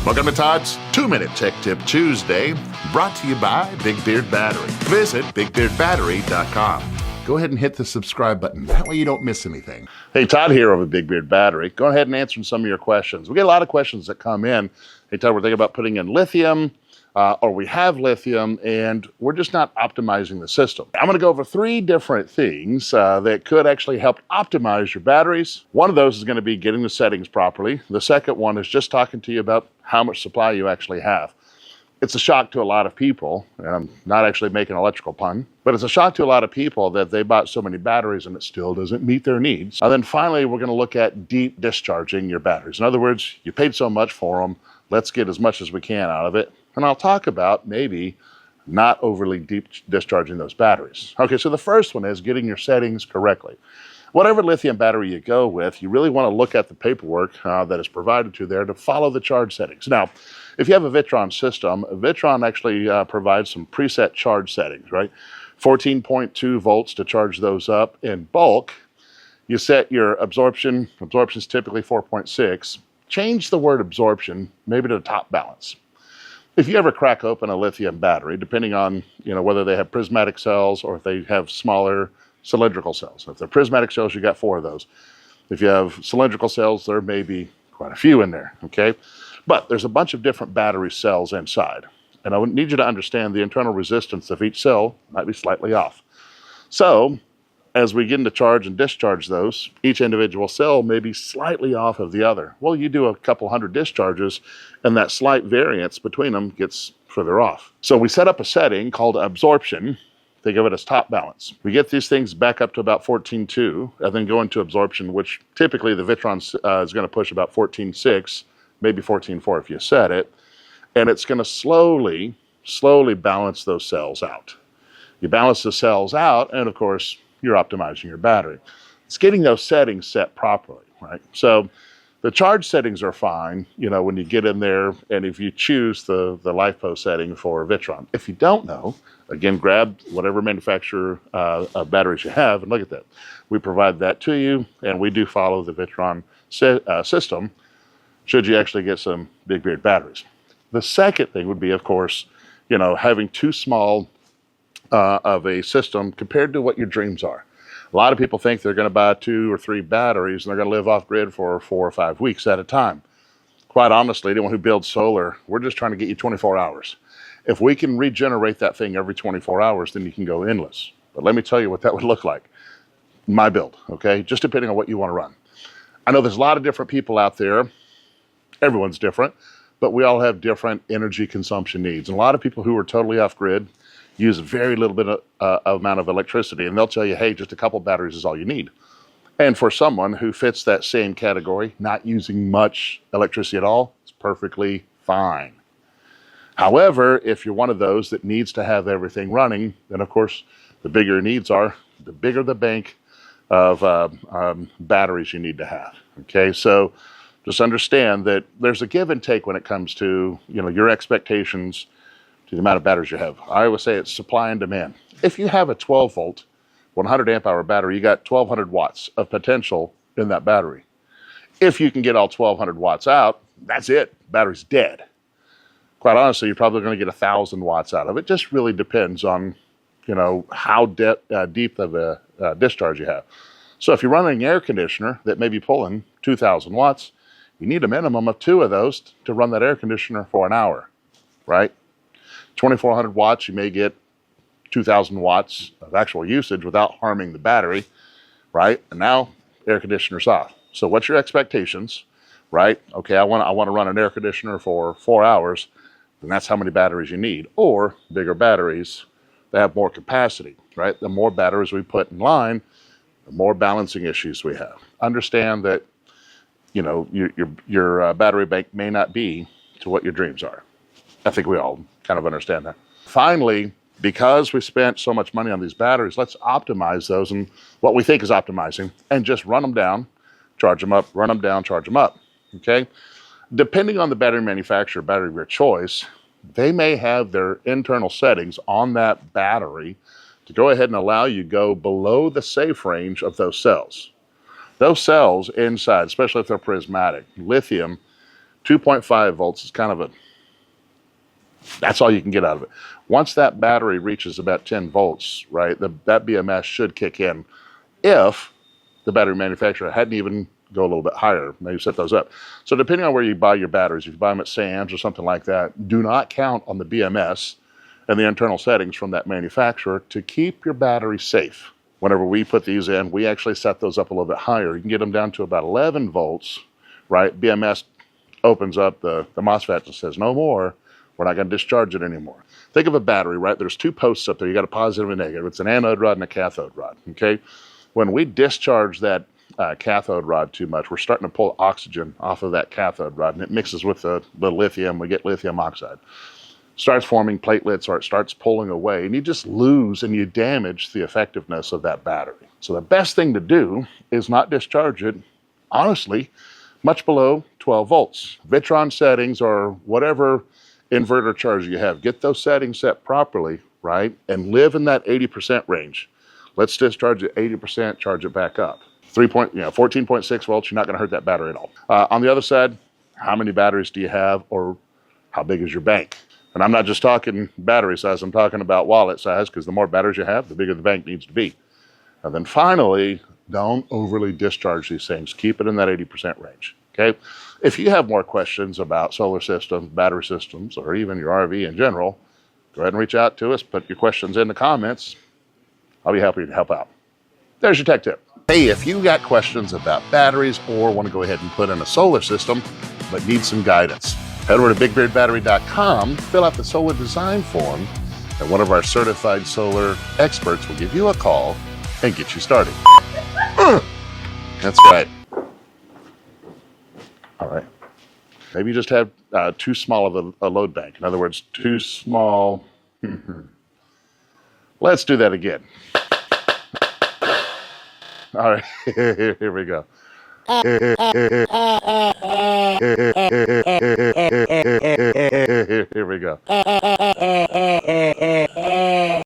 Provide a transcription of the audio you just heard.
Welcome to Todd's 2-Minute Tech Tip Tuesday, brought to you by Big Beard Battery. Visit BigBeardBattery.com. Go ahead and hit the subscribe button. That way you don't miss anything. Hey, Todd here over Big Beard Battery. Go ahead and answer some of your questions. We get a lot of questions that come in. Hey, Todd, we're thinking about putting in lithium, or we have lithium, and we're just not optimizing the system. I'm going to go over 3 different things that could actually help optimize your batteries. One of those is going to be getting the settings properly. The second one is just talking to you about how much supply you actually have. It's a shock to a lot of people, and I'm not actually making an electrical pun, but it's a shock to a lot of people that they bought so many batteries and it still doesn't meet their needs. And then finally, we're going to look at deep discharging your batteries. In other words, you paid so much for them, let's get as much as we can out of it. And I'll talk about maybe not overly deep discharging those batteries. Okay, so the first one is getting your settings correctly. Whatever lithium battery you go with, you really want to look at the paperwork that is provided to there to follow the charge settings. Now, if you have a Victron system, Victron actually provides some preset charge settings, right? 14.2 volts to charge those up in bulk. You set your absorption. Absorption is typically 4.6. Change the word absorption maybe to the top balance. If you ever crack open a lithium battery, depending on whether they have prismatic cells or if they have smaller cylindrical cells. If they're prismatic cells, you got 4 of those. If you have cylindrical cells, there may be quite a few in there, okay? But there's a bunch of different battery cells inside. And I would need you to understand the internal resistance of each cell might be slightly off. So as we get into charge and discharge those, each individual cell may be slightly off of the other. Well, you do a couple hundred discharges and that slight variance between them gets further off. So we set up a setting called absorption. Think of it as top balance. We get these things back up to about 14.2 and then go into absorption, which typically the Victron is going to push about 14.6, maybe 14.4 if you set it. And it's going to slowly balance those cells out. You balance the cells out, and of course, you're optimizing your battery. It's getting those settings set properly, right? So the charge settings are fine, when you get in there, and if you choose the LiFePO setting for Victron. If you don't know, again, grab whatever manufacturer of batteries you have and look at that. We provide that to you, and we do follow the Victron system should you actually get some Big Beard batteries. The second thing would be, of course, having too small of a system compared to what your dreams are. A lot of people think they're going to buy 2 or 3 batteries and they're going to live off grid for 4 or 5 weeks at a time. Quite honestly, anyone who builds solar, we're just trying to get you 24 hours. If we can regenerate that thing every 24 hours, then you can go endless. But let me tell you what that would look like. My build, okay? Just depending on what you want to run. I know there's a lot of different people out there. Everyone's different, but we all have different energy consumption needs. And a lot of people who are totally off grid use very little bit of amount of electricity, and they'll tell you, hey, just a couple batteries is all you need. And for someone who fits that same category, not using much electricity at all, it's perfectly fine. However, if you're one of those that needs to have everything running, then of course, the bigger your needs are, the bigger the bank of batteries you need to have, okay? So just understand that there's a give and take when it comes to, your expectations to the amount of batteries you have. I always say it's supply and demand. If you have a 12 volt, 100 amp hour battery, you got 1200 watts of potential in that battery. If you can get all 1200 watts out, that's it. Battery's dead. Quite honestly, you're probably going to get 1000 watts out of it. Just really depends on, how deep of a discharge you have. So if you're running an air conditioner that may be pulling 2000 watts, you need a minimum of 2 of those to run that air conditioner for an hour, right? 2400 watts, you may get 2000 watts of actual usage without harming the battery, right? And now air conditioner's off. So what's your expectations, right? Okay, I want to run an air conditioner for 4 hours, and that's how many batteries you need. Or bigger batteries that have more capacity, right? The more batteries we put in line, the more balancing issues we have. Understand that, your battery bank may not be to what your dreams are. I think we all kind of understand that. Finally, because we spent so much money on these batteries, let's optimize those and what we think is optimizing and just run them down, charge them up, run them down, charge them up, okay? Depending on the battery manufacturer, battery of your choice, they may have their internal settings on that battery to go ahead and allow you to go below the safe range of those cells. Those cells inside, especially if they're prismatic, lithium 2.5 volts is kind of a, that's all you can get out of it. Once that battery reaches about 10 volts, right, that BMS should kick in if the battery manufacturer hadn't even go a little bit higher, maybe set those up. So depending on where you buy your batteries, if you buy them at Sam's or something like that, do not count on the BMS and the internal settings from that manufacturer to keep your battery safe. Whenever we put these in, we actually set those up a little bit higher. You can get them down to about 11 volts, right? BMS opens up the MOSFET and says, no more, we're not going to discharge it anymore. Think of a battery, right? There's two posts up there. You got a positive and a negative. It's an anode rod and a cathode rod, okay? When we discharge that cathode rod too much, we're starting to pull oxygen off of that cathode rod, and it mixes with the lithium. We get lithium oxide. Starts forming platelets, or it starts pulling away, and you just lose and you damage the effectiveness of that battery. So the best thing to do is not discharge it, honestly, much below 12 volts. Victron settings or whatever inverter charge you have, get those settings set properly, right? And live in that 80% range. Let's discharge it 80%, charge it back up. 14.6 volts, you're not going to hurt that battery at all. On the other side, how many batteries do you have, or how big is your bank? And I'm not just talking battery size, I'm talking about wallet size, because the more batteries you have, the bigger the bank needs to be. And then finally, don't overly discharge these things. Keep it in that 80% range, okay? If you have more questions about solar systems, battery systems, or even your RV in general, go ahead and reach out to us. Put your questions in the comments. I'll be happy to help out. There's your tech tip. Hey, if you got questions about batteries or want to go ahead and put in a solar system, but need some guidance, head over to BigBeardBattery.com, fill out the solar design form, and one of our certified solar experts will give you a call and get you started. That's right. All right. Maybe you just have too small of a load bank. In other words, too small. Let's do that again. All right, here we go. Here we go.